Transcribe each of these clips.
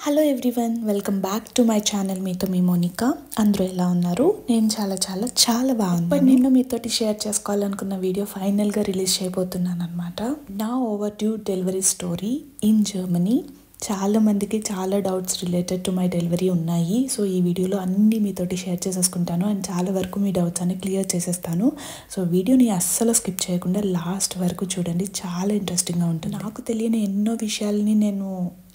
Hello everyone, welcome back to my channel. మీతో మీ మోనికా. అందరూ ఎలా ఉన్నారు? నేను చాలా బాగున్నాను. నేను మీతోటి షేర్ చేసుకోవాలనుకున్న వీడియో ఫైనల్గా రిలీజ్ చేయబోతున్నాను అనమాట. నా over due delivery story in Germany. చాలా మందికి చాలా doubts related to my delivery ఉన్నాయి. సో ఈ వీడియోలో అన్నీ మీతోటి షేర్ చేసేసుకుంటాను అండ్ చాలా వరకు మీ డౌట్స్ అన్ని క్లియర్ చేసేస్తాను. సో వీడియోని అస్సలు స్కిప్ చేయకుండా లాస్ట్ వరకు చూడండి, చాలా ఇంట్రెస్టింగ్గా ఉంటుంది. నాకు తెలియని ఎన్నో విషయాలని నేను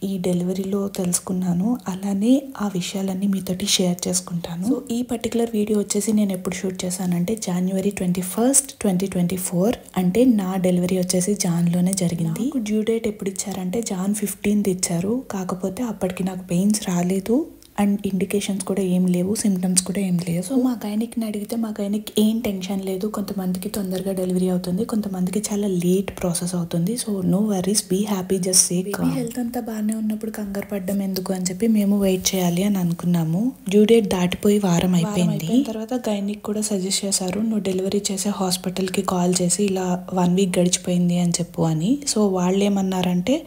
ఈ డెలివరీలో తెలుసుకున్నాను, అలానే ఆ విషయాలన్నీ మీతోటి షేర్ చేసుకుంటాను. సో ఈ పర్టికులర్ వీడియో వచ్చేసి నేను ఎప్పుడు షూట్ చేశానంటే January 21st, 2024. అంటే నా డెలివరీ వచ్చేసి జాన్లోనే జరిగింది. డ్యూ డేట్ ఎప్పుడు ఇచ్చారంటే Jan 15th ఇచ్చారు. కాకపోతే అప్పటికి నాకు పెయిన్స్ రాలేదు అండ్ ఇండికేషన్స్ కూడా ఏం లేవు, సిమ్టమ్స్ కూడా ఏం లేవు. సో మా గైనిక్ని అడిగితే మా గైనిక్ ఏం టెన్షన్ లేదు, కొంతమందికి తొందరగా డెలివరీ అవుతుంది, కొంతమందికి చాలా లేట్ ప్రాసెస్ అవుతుంది. So no worries, be happy, just sake. Health అంతా బాగానే ఉన్నప్పుడు కంగారు పడ్డం ఎందుకు అని చెప్పి మేము వెయిట్ చేయాలి అని అనుకున్నాము. డ్యూ డేట్ దాటిపోయి వారం అయిపోయింది. తర్వాత గైనిక్ కూడా సజెస్ట్ చేశారు, నువ్వు డెలివరీ చేసే హాస్పిటల్కి కాల్ చేసి ఇలా 1 week గడిచిపోయింది అని చెప్పు అని. సో వాళ్ళు ఏమన్నారంటే,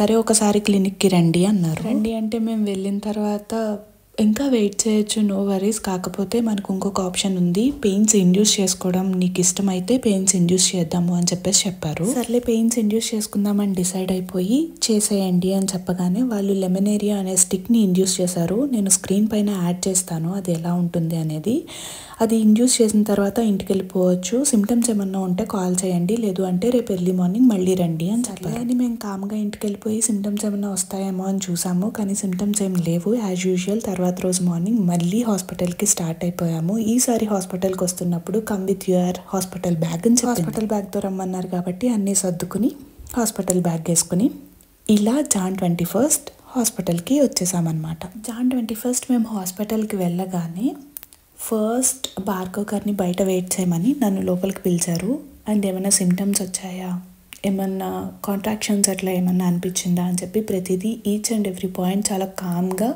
సరే ఒకసారి క్లినిక్కి రండి అన్నారు. రండి అంటే మేము వెళ్ళిన తర్వాత ఇంకా వెయిట్ చేయొచ్చు, నో వరీస్. కాకపోతే మనకు ఇంకొక ఆప్షన్ ఉంది, పెయిన్స్ ఇండ్యూస్ చేసుకోవడం నీకు ఇష్టమైతే పెయిన్స్ ఇండ్యూస్ చేద్దాము అని చెప్పారు. సర్లే పెయిన్స్ ఇండ్యూస్ చేసుకుందామని డిసైడ్ అయిపోయి చేసేయండి అని చెప్పగానే వాళ్ళు లెమనేరియా అనే స్టిక్ని ఇండ్యూస్ చేశారు. నేను స్క్రీన్ పైన యాడ్ చేస్తాను అది ఎలా ఉంటుంది అనేది. అది ఇండ్యూస్ చేసిన తర్వాత ఇంటికి వెళ్ళిపోవచ్చు, సిమ్టమ్స్ ఏమన్నా ఉంటే కాల్ చేయండి, లేదు అంటే రేపు ఎర్లీ మార్నింగ్ మళ్ళీ రండి అని చెప్పారు. అని మేము కామ్గా ఇంటికి వెళ్ళిపోయి సిమ్టమ్స్ ఏమన్నా వస్తాయేమో అని చూసాము, కానీ సిమ్టమ్స్ ఏం లేవు యాజ్ యూజువల్. తర్వాత రోజు మార్నింగ్ మళ్ళీ హాస్పిటల్కి స్టార్ట్ అయిపోయాము. ఈసారి హాస్పిటల్కి వస్తున్నప్పుడు come with your hospital bag అని హాస్పిటల్ బ్యాగ్తో రమ్మన్నారు కాబట్టి అన్నీ సర్దుకుని హాస్పిటల్ బ్యాగ్ వేసుకుని ఇలా Jan 21st హాస్పిటల్కి వచ్చేసామన్నమాట. Jan 21st మేము హాస్పిటల్కి వెళ్ళగానే ఫస్ట్ భార్గవ్ గారిని బయట వెయిట్ చేయమని నన్ను లోపలికి పిలిచారు. అండ్ ఏమైనా సిమ్టమ్స్ వచ్చాయా, ఏమన్నా కాంట్రాక్షన్స్ అట్లా ఏమన్నా అనిపించిందా అని చెప్పి ప్రతిదీ ఈచ్ అండ్ ఎవ్రీ పాయింట్ చాలా కామ్గా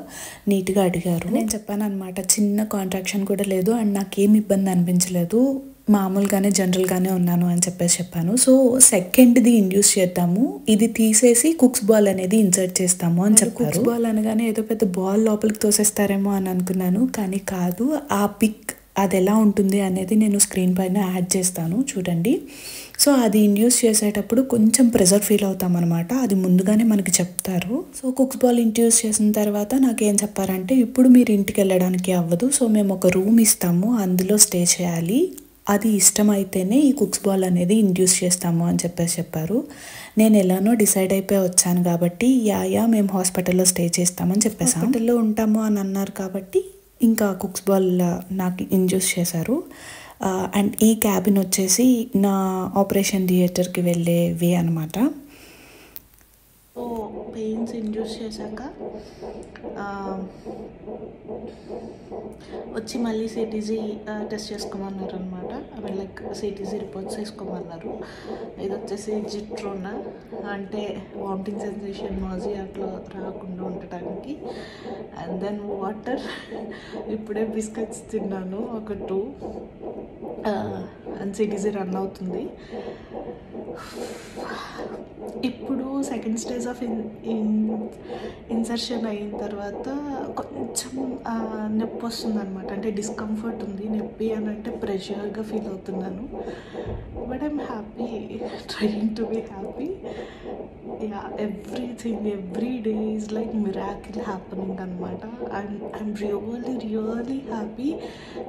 నీట్గా అడిగారు. నేను చెప్పాను అనమాట, చిన్న కాంట్రాక్షన్ కూడా లేదు అండ్ నాకేం ఇబ్బంది అనిపించలేదు, మామూలుగానే జనరల్గానే ఉన్నాను అని చెప్పాను. సో సెకండ్ది ఇండ్యూస్ చేద్దాము, ఇది తీసేసి కుక్స్ బాల్ అనేది ఇన్సర్ట్ చేస్తాము అని చెప్పారు. కుక్స్ బాల్ అనగానే ఏదో పెద్ద బాల్ లోపలికి తోసేస్తారేమో అని అనుకున్నాను, కానీ కాదు. ఆ పిక్ అది ఎలా ఉంటుంది అనేది నేను స్క్రీన్ పైన యాడ్ చేస్తాను, చూడండి. సో అది ఇండ్యూస్ చేసేటప్పుడు కొంచెం ప్రెజర్ ఫీల్ అవుతాం అనమాట, అది ముందుగానే మనకి చెప్తారు. సో కుక్స్ బాల్ ఇండ్యూస్ చేసిన తర్వాత నాకేం చెప్పారంటే, ఇప్పుడు మీరు ఇంటికి వెళ్ళడానికి అవ్వదు, సో మేము ఒక రూమ్ ఇస్తాము, అందులో స్టే చేయాలి, అది ఇష్టమైతేనే ఈ కుక్స్ బాల్ అనేది ఇండ్యూస్ చేస్తాము అని చెప్పారు. నేను ఎలానో డిసైడ్ అయిపోయి వచ్చాను కాబట్టి మేము హాస్పిటల్లో స్టే చేస్తామని చెప్పేసి హాస్పిటల్లో ఉంటాము అని అన్నారు కాబట్టి ఇంకా కుక్స్ బాల్ నాకు ఇండ్యూస్ చేశారు. అండ్ ఈ క్యాబిన్ వచ్చేసి నా ఆపరేషన్ థియేటర్కి వెళ్ళే వే అనమాట. సో పెయిన్స్ ఇండ్యూస్ చేశాక వచ్చి మళ్ళీ సిటీజీ టెస్ట్ చేసుకోమన్నారు అనమాట. అవి లైక్ సిటీజీ రిపోర్ట్స్ తీసుకోమన్నారు. ఇది వచ్చేసి జిట్రోనా, అంటే వామిటింగ్ సెన్సేషన్, నాజీ అట్లా రాకుండా ఉండటానికి. అండ్ దెన్ వాటర్, ఇప్పుడే బిస్కెట్స్ తిన్నాను ఒక 2 అండ్ సిటీజీ రన్ అవుతుంది. ఇప్పుడు సెకండ్ స్టేజ్ ఆఫ్ ఇన్సర్షన్ అయిన తర్వాత కొంచెం నొప్పి వస్తుంది అనమాట, అంటే డిస్కంఫర్ట్ ఉంది. నొప్పి అని అంటే ప్రెషర్గా ఫీల్ అవుతున్నాను, but I'm happy, trying to be happy. Everything every day is like miracle happening అనమాట. I'm really happy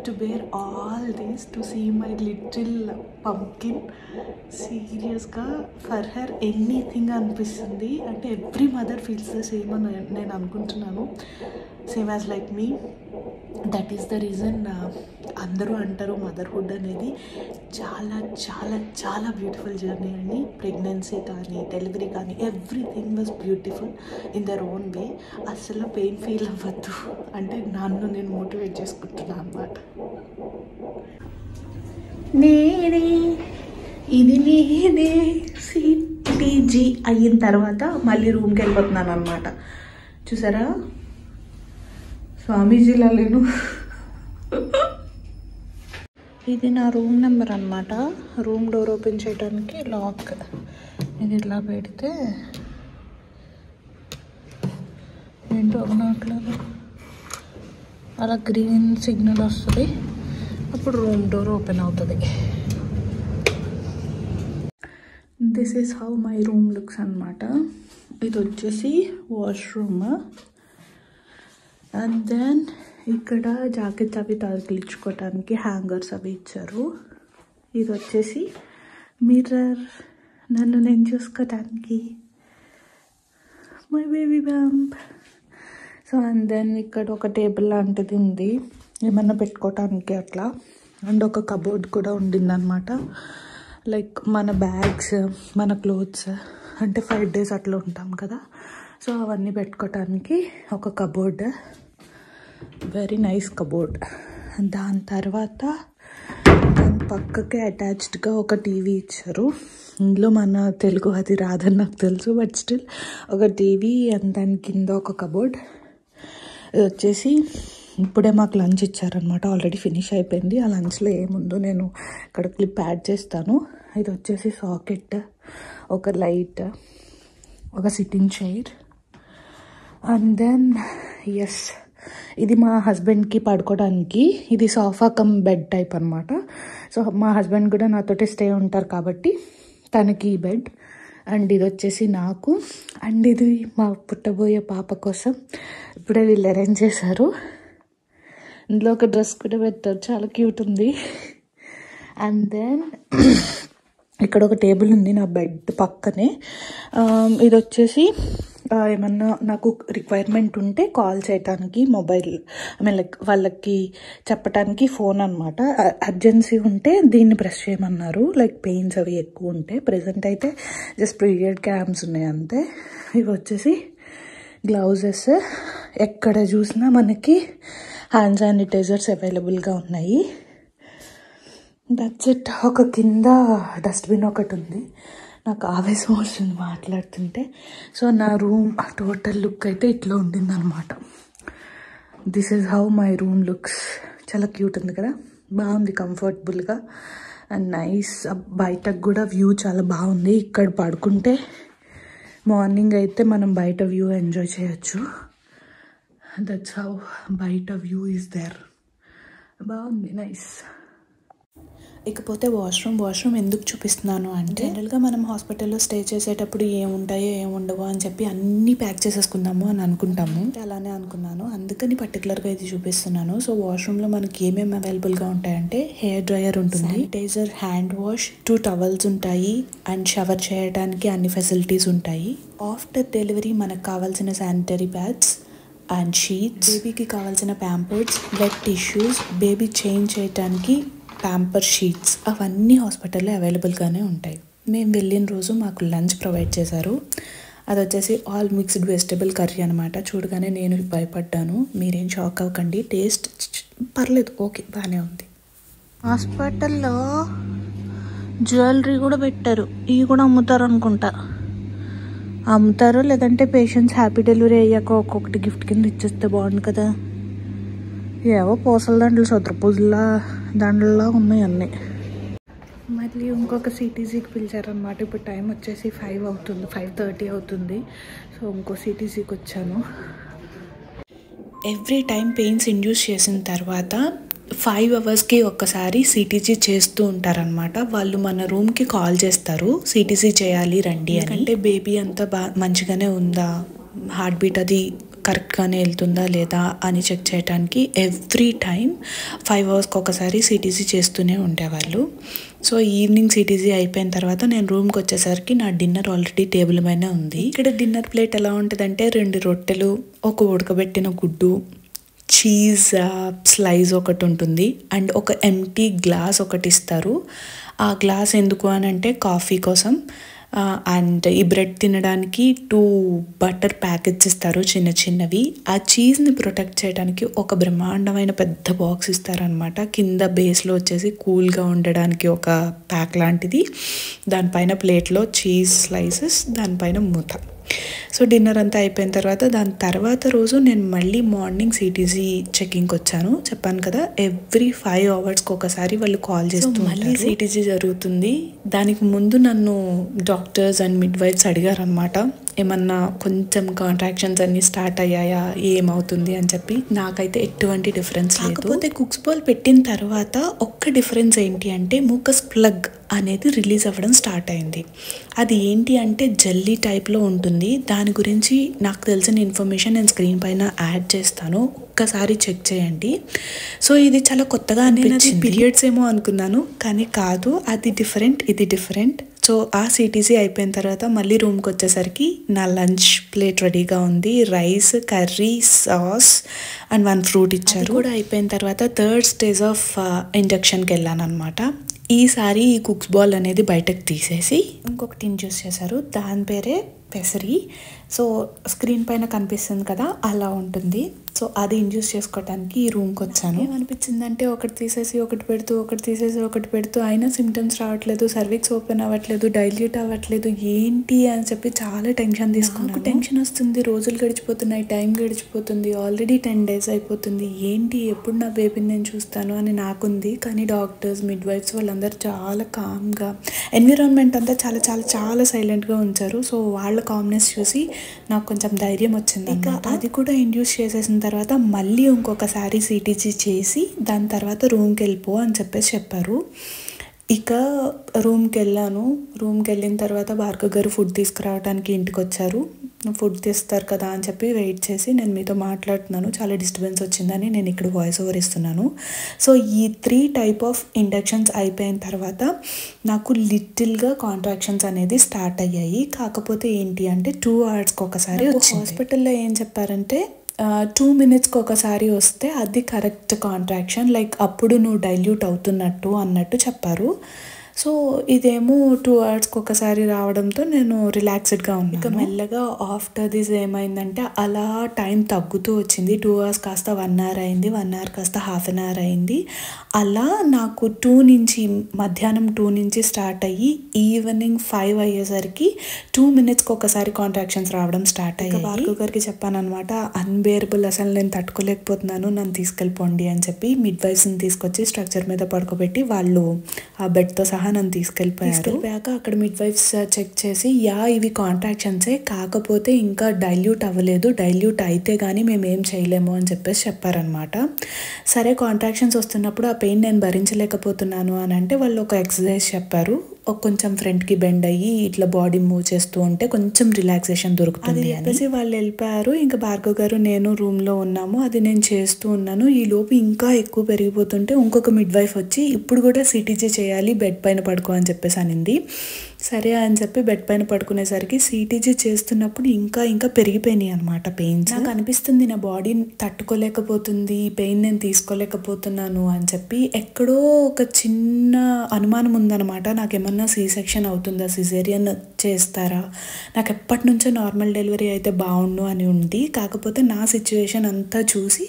to bear all these, to see my little pumpkin. సీరియస్గా ఫర్ హర్ ఎనీథింగ్ అనిపిస్తుంది, అంటే every mother feels the same అని నేను అనుకుంటున్నాను, same as like me. That is the reason అందరూ అంటారు motherhood అనేది చాలా చాలా చాలా బ్యూటిఫుల్ జర్నీ అని. ప్రెగ్నెన్సీ కానీ డెలివరీ కానీ everything was beautiful in their own way. అసలు పెయిన్ ఫీల్ అవ్వద్దు అంటే నన్ను నేను మోటివేట్ చేసుకుంటున్నాను అనమాట. నేనే సిటీజీ అయిన తర్వాత మళ్ళీ రూమ్కి వెళ్ళిపోతున్నాను అనమాట. చూసారా, స్వామీజీలా లేను. ఇది నా రూమ్ నెంబర్ అనమాట. రూమ్ డోర్ ఓపెన్ చేయడానికి లాక్, ఇది ఇలా పెడితే డోర్ నాట్లేదు. అలా గ్రీన్ సిగ్నల్ వస్తుంది, అప్పుడు రూమ్ డోర్ ఓపెన్ అవుతుంది. This is how my room looks అనమాట. ఇది వచ్చేసి వాష్రూమ్. అండ్ దెన్ ఇక్కడ జాకెట్స్ అవి తగిలించుకోవటానికి హ్యాంగర్స్ అవి ఇచ్చారు. ఇది వచ్చేసి మిర్రర్, నన్ను నేను చూసుకోవటానికి, my baby bump. So and then ఇక్కడ ఒక టేబుల్ లాంటిది ఉంది ఏమన్నా పెట్టుకోవటానికి అట్లా. అండ్ ఒక కబోర్డ్ కూడా ఉండింది అనమాట. లైక్ మన బ్యాగ్స్, మన క్లోత్స్, అంటే 5 days అట్లా ఉంటాం కదా, సో అవన్నీ పెట్టుకోవటానికి ఒక కబోర్డ్, వెరీ నైస్ కబోర్డ్. దాని తర్వాత దాని పక్కకి అటాచ్డ్గా ఒక టీవీ ఇచ్చారు. ఇందులో మన తెలుగు అది రాదని నాకు తెలుసు, బట్ స్టిల్ ఒక టీవీ. అండ్ దాని కింద ఒక కబోర్డ్. ఇది వచ్చేసి ఇప్పుడే మాకు లంచ్ ఇచ్చారనమాట, ఆల్రెడీ ఫినిష్ అయిపోయింది. ఆ లంచ్లో ఏముందో నేను ఇక్కడ క్లిప్ యాడ్ చేస్తాను. ఇది వచ్చేసి సాకెట్, ఒక లైట్, ఒక sitting chair. And then yes, ఇది మా హస్బెండ్కి పడుకోవడానికి. ఇది సోఫా కమ్ బెడ్ టైప్ అనమాట. సో మా హస్బెండ్ కూడా నాతోటి స్టే ఉంటారు కాబట్టి తనకి బెడ్. అండ్ ఇది వచ్చేసి నాకు. అండ్ ఇది మా పుట్టబోయే పాప కోసం ఇప్పుడే వీళ్ళు అరేంజ్ చేశారు. ఇందులో ఒక డ్రెస్ కూడా పెట్టారు, చాలా క్యూట్ ఉంది. అండ్ దెన్ ఇక్కడ ఒక టేబుల్ ఉంది నా బెడ్ పక్కనే. ఇది వచ్చేసి ఏమన్నా నాకు రిక్వైర్మెంట్ ఉంటే కాల్ చేయడానికి మొబైల్, ఐ మీన్ లైక్ వాళ్ళకి చెప్పడానికి ఫోన్ అనమాట. అర్జెన్సీ ఉంటే దీన్ని ప్రెస్ చేయమన్నారు, లైక్ పెయిన్స్ అవి ఎక్కువ ఉంటే. ప్రెజెంట్ అయితే జస్ట్ పీరియడ్ క్యాంప్స్ ఉన్నాయి అంతే. ఇవి వచ్చేసి గ్లౌజెస్. ఎక్కడ చూసినా మనకి హ్యాండ్ శానిటైజర్స్ అవైలబుల్గా ఉన్నాయి. That's it. ఒక కింద డస్ట్బిన్ ఒకటి ఉంది. నాకు ఆవేశం వస్తుంది మాట్లాడుతుంటే. సో నా రూమ్ టోటల్ లుక్ అయితే ఇట్లా ఉండింది అనమాట. This is how my room looks. చాలా క్యూట్ ఉంది కదా, బాగుంది, కంఫర్టబుల్గా అండ్ నైస్. బయటకు కూడా వ్యూ చాలా బాగుంది. ఇక్కడ పడుకుంటే మార్నింగ్ అయితే మనం బయట వ్యూ ఎంజాయ్ చేయొచ్చు. దట్స్ హౌ బయట వ్యూ ఈజ్ దేర్. బాగుంది, నైస్. ఇకపోతే వాష్రూమ్ ఎందుకు చూపిస్తున్నాను అంటే, జనరల్గా మనం హాస్పిటల్లో స్టే చేసేటప్పుడు ఏముంటాయో ఏముండవో అని చెప్పి అన్నీ ప్యాక్ చేసేసుకుందాము అని అనుకుంటాము. అలానే అనుకున్నాను, అందుకని పర్టికులర్గా ఇది చూపిస్తున్నాను. సో వాష్రూమ్లో మనకి ఏమేమి అవైలబుల్గా ఉంటాయంటే, హెయిర్ డ్రయర్ ఉంటుంది, శానిటైజర్, హ్యాండ్ వాష్, 2 towels ఉంటాయి, అండ్ షవర్ చేయడానికి అన్ని ఫెసిలిటీస్ ఉంటాయి. ఆఫ్టర్ డెలివరీ మనకు కావాల్సిన శానిటరీ ప్యాడ్స్ అండ్ షీట్స్, బేబీకి కావాల్సిన pampers, wet tissues, baby change చేయడానికి ప్యాంపర్ షీట్స్, అవన్నీ హాస్పిటల్లో అవైలబుల్గానే ఉంటాయి. మేము వెళ్ళిన రోజు మాకు లంచ్ ప్రొవైడ్ చేశారు. అది వచ్చేసి ఆల్ మిక్స్డ్ వెజిటబుల్ కర్రీ అనమాట. చూడగానే నేను భయపడ్డాను, మీరేం షాక్ అవ్వకండి, టేస్ట్ పర్లేదు, ఓకే, బాగానే ఉంది. హాస్పిటల్లో జ్యువెలరీ కూడా పెట్టారు, ఇవి కూడా అమ్ముతారు అనుకుంటా. అమ్ముతారు, లేదంటే పేషెంట్స్ హ్యాపీ డెలివరీ అయ్యాక ఒక్కొక్కటి గిఫ్ట్ కింద ఇచ్చేస్తే బాగుంది కదా. ఏవో పూసల దండలు, సొద్ర పూజల దండల్లా ఉన్నాయి అన్నీ. మళ్ళీ ఇంకొక సిటీసీకి పిలిచారనమాట. ఇప్పుడు టైం వచ్చేసి 5 అవుతుంది, 5:30 అవుతుంది. సో ఇంకో సిటీసీకి వచ్చాను. ఎవ్రీ టైం పెయిన్స్ ఇండ్యూస్ చేసిన తర్వాత 5 hours ఒక్కసారి సిటీజీ చేస్తూ ఉంటారనమాట. వాళ్ళు మన రూమ్కి కాల్ చేస్తారు, సిటీజీ చేయాలి రండి అని. అంటే బేబీ అంతా మంచిగానే ఉందా, హార్ట్ బీట్ అది కరెక్ట్గానే వెళ్తుందా లేదా అని చెక్ చేయడానికి ఎవ్రీ టైం 5 hours ఒకసారి సిటీజీ చేస్తూనే ఉండేవాళ్ళు. సో ఈవినింగ్ సిటీజీ అయిపోయిన తర్వాత నేను రూమ్కి వచ్చేసరికి నా డిన్నర్ ఆల్రెడీ టేబుల్ పైన ఉంది. ఇక్కడ డిన్నర్ ప్లేట్ ఎలా ఉంటుందంటే, 2 రొట్టెలు, ఒక ఉడకబెట్టిన గుడ్డు, చీజ్ స్లైస్ ఒకటి ఉంటుంది, అండ్ ఒక ఎంటీ గ్లాస్ ఒకటి ఇస్తారు. ఆ గ్లాస్ ఎందుకు అని అంటే కాఫీ కోసం. అండ్ ఈ బ్రెడ్ తినడానికి 2 బటర్ ప్యాకెట్స్ ఇస్తారు, చిన్న చిన్నవి. ఆ చీజ్ని ప్రొటెక్ట్ చేయడానికి ఒక బ్రహ్మాండమైన పెద్ద బాక్స్ ఇస్తారనమాట. కింద బేస్లో వచ్చేసి కూల్గా ఉండడానికి ఒక ప్యాక్ లాంటిది, దానిపైన ప్లేట్లో చీజ్ స్లైసెస్, దానిపైన మూత. సో డిన్నర్ అంతా అయిపోయిన తర్వాత దాని తర్వాత రోజు నేను మళ్ళీ మార్నింగ్ సిటీజీ చెకింగ్కి వచ్చాను. చెప్పాను కదా, ఎవ్రీ 5 hours ఒకసారి వాళ్ళు కాల్ చేస్తూ మళ్ళీ సిటీజీ జరుగుతుంది. దానికి ముందు నన్ను డాక్టర్స్ అండ్ మిడ్ వైఫ్స్ అడిగారనమాట, ఏమన్నా కొంచెం కాంట్రాక్షన్స్ అన్నీ స్టార్ట్ అయ్యాయా, ఏమవుతుంది అని చెప్పి. నాకైతే ఎటువంటి డిఫరెన్స్ లేదు. కాకపోతే కుక్స్ బాల్ పెట్టిన తర్వాత ఒక్క డిఫరెన్స్ ఏంటి అంటే ముకస్ ప్లగ్ అనేది రిలీజ్ అవ్వడం స్టార్ట్ అయింది. అది ఏంటి అంటే జల్లీ టైప్లో ఉంటుంది. దాని గురించి నాకు తెలిసిన ఇన్ఫర్మేషన్ నేను స్క్రీన్ పైన యాడ్ చేస్తాను, ఒక్కసారి చెక్ చేయండి. సో ఇది చాలా కొత్తగా అనిపించింది. పీరియడ్స్ ఏమో అనుకున్నాను, కానీ కాదు, అది డిఫరెంట్, ఇది డిఫరెంట్. సో ఆ సిటీసీ అయిపోయిన తర్వాత మళ్ళీ రూమ్కి వచ్చేసరికి నా లంచ్ ప్లేట్ రెడీగా ఉంది. Rice, curry, sauce and 1 fruit ఇచ్చారు. కూడా అయిపోయిన తర్వాత థర్డ్ స్టేజ్ ఆఫ్ ఇంజక్షన్కి వెళ్ళాను అనమాట. ఈసారి ఈ కుక్స్ బాల్ అనేది బయటకు తీసేసి ఇంకొకటి ఇండ్యూస్ చేశారు. దాని పేరే పెసరి. సో స్క్రీన్ పైన కనిపిస్తుంది కదా, అలా ఉంటుంది. సో అది ఇండ్యూస్ చేసుకోవడానికి ఈ రూమ్కి వచ్చాను. ఏమనిపించింది అంటే ఒకటి తీసేసి ఒకటి పెడుతూ, ఒకటి తీసేసి ఒకటి పెడుతూ, అయినా సిమ్టమ్స్ రావట్లేదు, సర్విక్స్ ఓపెన్ అవ్వట్లేదు, డైల్యూట్ అవ్వట్లేదు, ఏంటి అని చెప్పి చాలా టెన్షన్ తీసుకున్నాను. టెన్షన్ వస్తుంది, రోజులు గడిచిపోతున్నాయి, టైం గడిచిపోతుంది, ఆల్రెడీ 10 days అయిపోతుంది, ఏంటి ఎప్పుడు నా బేబీని నేను చూస్తాను అని నాకుంది. కానీ డాక్టర్స్, మిడ్ వైఫ్స్ వాళ్ళందరూ చాలా కామ్గా, ఎన్విరాన్మెంట్ అంతా చాలా చాలా చాలా సైలెంట్గా ఉంచారు. సో వాళ్ళ కామ్నెస్ చూసి నాకు కొంచెం ధైర్యం వచ్చింది. ఇంకా అది కూడా ఇండ్యూస్ చేసేసిన తర్వాత మళ్ళీ ఇంకొకసారి సిటీజీ చేసి దాని తర్వాత రూమ్కి వెళ్ళిపో అని చెప్పారు. ఇక రూమ్కి వెళ్ళాను. రూమ్కి వెళ్ళిన తర్వాత భార్గవ్ గారు ఫుడ్ తీసుకురావడానికి ఇంటికి వచ్చారు. ఫుడ్ తెస్తారు కదా అని చెప్పి వెయిట్ చేసి నేను మీతో మాట్లాడుతున్నాను. చాలా డిస్టర్బెన్స్ వచ్చిందని నేను ఇక్కడ వాయిస్ ఓవర్ ఇస్తున్నాను. సో ఈ 3 type ఆఫ్ ఇండక్షన్స్ అయిపోయిన తర్వాత నాకు లిటిల్గా కాంట్రాక్షన్స్ అనేది స్టార్ట్ అయ్యాయి. కాకపోతే ఏంటి అంటే 2 hours ఒకసారి వచ్చింది. హాస్పిటల్లో ఏం చెప్పారంటే 2 minutes ఒకసారి వస్తే అది కరెక్ట్ కాంట్రాక్షన్, లైక్ అప్పుడు నువ్వు డైల్యూట్ అవుతున్నట్టు అన్నట్టు చెప్పారు. సో ఇదేమో 2 hours ఒకసారి రావడంతో నేను రిలాక్స్డ్గా ఉన్నాను. ఇక మెల్లగా ఆఫ్టర్ దిస్ ఏమైందంటే అలా టైం తగ్గుతూ వచ్చింది. 2 hours కాస్త 1 hour అయింది, 1 hour కాస్త ½ an hour అయింది. అలా నాకు 2 నుంచి మధ్యాహ్నం 2 నుంచి స్టార్ట్ అయ్యి ఈవినింగ్ 5 అయ్యేసరికి 2 minutes ఒకసారి కాంట్రాక్షన్స్ రావడం స్టార్ట్ అయ్యాయి. భార్గవ్ గారికి చెప్పాను అనమాట, అన్బేరబుల్, అసలు నేను తట్టుకోలేకపోతున్నాను, నన్ను తీసుకెళ్ళిపోండి అని చెప్పి మిడ్ వైఫ్స్ని తీసుకొచ్చి స్ట్రక్చర్ మీద పడుకోబెట్టి వాళ్ళు ఆ బెడ్తో సహా నన్ను తీసుకెళ్ళిపోయాక అక్కడ మిడ్ వైఫ్స్ చెక్ చేసి ఇవి కాంట్రాక్షన్సే, కాకపోతే ఇంకా డైల్యూట్ అవ్వలేదు, డైల్యూట్ అయితే కానీ మేము ఏం చేయలేము అని చెప్పారనమాట. సరే కాంట్రాక్షన్స్ వస్తున్నప్పుడు ఆ పెయిన్ నేను భరించలేకపోతున్నాను అని అంటే వాళ్ళు ఒక ఎక్సర్సైజ్ చెప్పారు. కొంచెం ఫ్రంట్కి బెండ్ అయ్యి ఇట్లా బాడీ మూవ్ చేస్తూ ఉంటే కొంచెం రిలాక్సేషన్ దొరుకుతుంది అని చెప్పేసి వాళ్ళు వెళ్ళిపోయారు. ఇంకా భార్గవ్ గారు నేను రూమ్లో ఉన్నాము. అది నేను చేస్తూ ఉన్నాను. ఈ లోపు ఇంకా ఎక్కువ పెరిగిపోతుంటే ఇంకొక మిడ్ వైఫ్ వచ్చి ఇప్పుడు కూడా సిటీజీ చేయాలి, బెడ్ పైన పడుకో అని చెప్పేసి అనింది. సరే అని చెప్పి బెడ్ పైన పడుకునేసరికి సిటీజీ చేస్తున్నప్పుడు ఇంకా ఇంకా పెరిగిపోయినాయి అనమాట పెయిన్స్. నాకు అనిపిస్తుంది నా బాడీ తట్టుకోలేకపోతుంది, ఈ పెయిన్ నేను తీసుకోలేకపోతున్నాను అని చెప్పి. ఎక్కడో ఒక చిన్న అనుమానం ఉందన్నమాట, నాకేమన్నా సీ సెక్షన్ అవుతుందా, సిజేరియన్ చేస్తారా, నాకు ఎప్పటి నుంచో నార్మల్ డెలివరీ అయితే బాగుండు అని ఉంది. కాకపోతే నా సిచ్యువేషన్ అంతా చూసి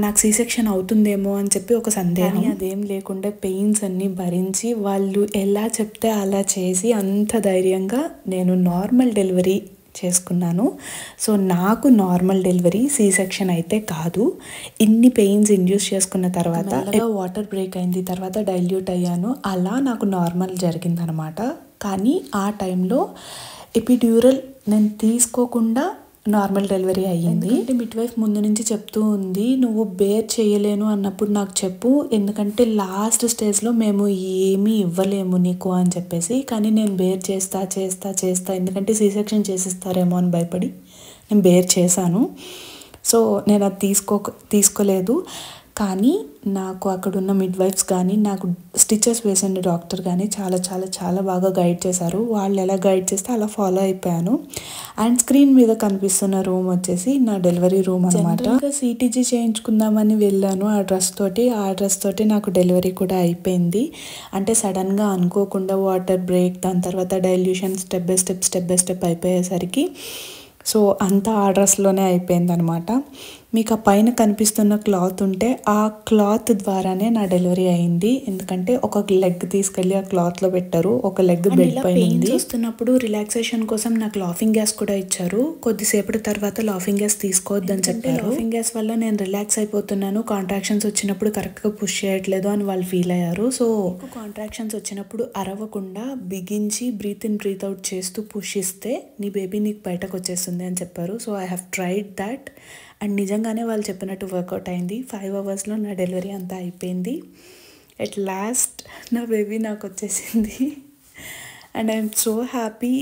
నాకు సీ సెక్షన్ అవుతుందేమో అని చెప్పి ఒక సందేహం. అదేం లేకుండా పెయిన్స్ అన్నీ భరించి వాళ్ళు ఎలా చెప్తే అలా చేసి అంత ధైర్యంగా నేను నార్మల్ డెలివరీ చేసుకున్నాను. సో నాకు నార్మల్ డెలివరీ, సీ సెక్షన్ అయితే కాదు. ఇన్ని పెయిన్స్ ఇండ్యూస్ చేసుకున్న తర్వాత వాటర్ బ్రేక్ అయింది, తర్వాత డైల్యూట్ అయ్యాను. అలా నాకు నార్మల్ జరిగిందనమాట. కానీ ఆ టైంలో ఎపిడ్యూరల్ నేను తీసుకోకుండా నార్మల్ డెలివరీ అయ్యింది. అంటే మిడ్ వైఫ్ ముందు నుంచి చెప్తూ ఉంది, నువ్వు బేర్ చేయలేను అన్నప్పుడు నాకు చెప్పు, ఎందుకంటే లాస్ట్ స్టేజ్లో మేము ఏమీ ఇవ్వలేము నీకు అని చెప్పేసి. కానీ నేను బేర్ చేస్తా ఎందుకంటే సీ సెక్షన్ చేసిస్తారేమో అని భయపడి నేను బేర్ చేశాను. సో నేను అది తీసుకోలేదు. కానీ నాకు అక్కడున్న మిడ్ వైఫ్స్ కానీ, నాకు స్టిచెస్ వేసిన డాక్టర్ కానీ చాలా చాలా చాలా బాగా గైడ్ చేశారు. వాళ్ళు ఎలా గైడ్ చేస్తే అలా ఫాలో అయిపోయాను. అండ్ స్క్రీన్ మీద కనిపిస్తున్న రూమ్ వచ్చేసి నా డెలివరీ రూమ్ అనమాట. సిటీజీ చేయించుకుందామని వెళ్ళాను ఆ డ్రెస్ తోటి నాకు డెలివరీ కూడా అయిపోయింది. అంటే సడన్గా అనుకోకుండా వాటర్ బ్రేక్, దాని తర్వాత డైల్యూషన్ స్టెప్ బై స్టెప్ అయిపోయేసరికి సో అంతా ఆ డ్రెస్లోనే అయిపోయింది అనమాట. మీకు ఆ పైన కనిపిస్తున్న క్లాత్ ఉంటే ఆ క్లాత్ ద్వారానే నా డెలివరీ అయింది. ఎందుకంటే ఒక లెగ్ తీసుకెళ్ళి ఆ క్లాత్లో పెట్టారు, ఒక లెగ్ బెడ్ పైన ఉంది. వస్తున్నప్పుడు రిలాక్సేషన్ కోసం నాకు లాఫింగ్ గ్యాస్ కూడా ఇచ్చారు. కొద్దిసేపటి తర్వాత లాఫింగ్ గ్యాస్ తీసుకోవద్దని చెప్పారు. లాఫింగ్ గ్యాస్ వల్ల నేను రిలాక్స్ అయిపోతున్నాను, కాంట్రాక్షన్స్ వచ్చినప్పుడు కరెక్ట్గా పుష్ చేయట్లేదు అని వాళ్ళు ఫీల్ అయ్యారు. సో కాంట్రాక్షన్స్ వచ్చినప్పుడు అరవకుండా బిగించి బ్రీత్ ఇన్ బ్రీత్ అవుట్ చేస్తూ పుష్ ఇస్తే నీ బేబీ నీకు బయటకు వచ్చేస్తుంది అని చెప్పారు. So I have tried that and నిజంగానే వాళ్ళు చెప్పినట్టు వర్కౌట్ అయింది. 5 అవర్స్లో నా డెలివరీ అంతా అయిపోయింది. ఎట్ లాస్ట్ నా బేబీ నాకు వచ్చేసింది and I'm so happy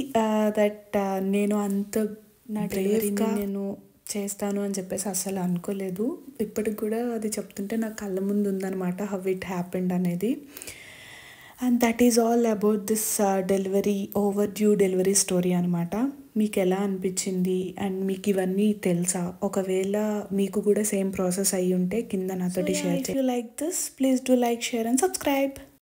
that నేను అంత నా డెలివరీగా నేను చేస్తాను అని చెప్పేసి అస్సలు అనుకోలేదు. ఇప్పటికి కూడా అది చెప్తుంటే నా కళ్ళ ముందు ఉందన్నమాట, హౌ ఇట్ హ్యాపెండ్ అనేది. And that is all about this delivery, over due delivery story అనమాట. మీకు ఎలా అనిపించింది అండ్ మీకు ఇవన్నీ తెలుసా? ఒకవేళ మీకు కూడా సేమ్ ప్రాసెస్ అయ్యి ఉంటే కింద నాతోటి షేర్ చేయండి. If you like this, please do like, share and subscribe.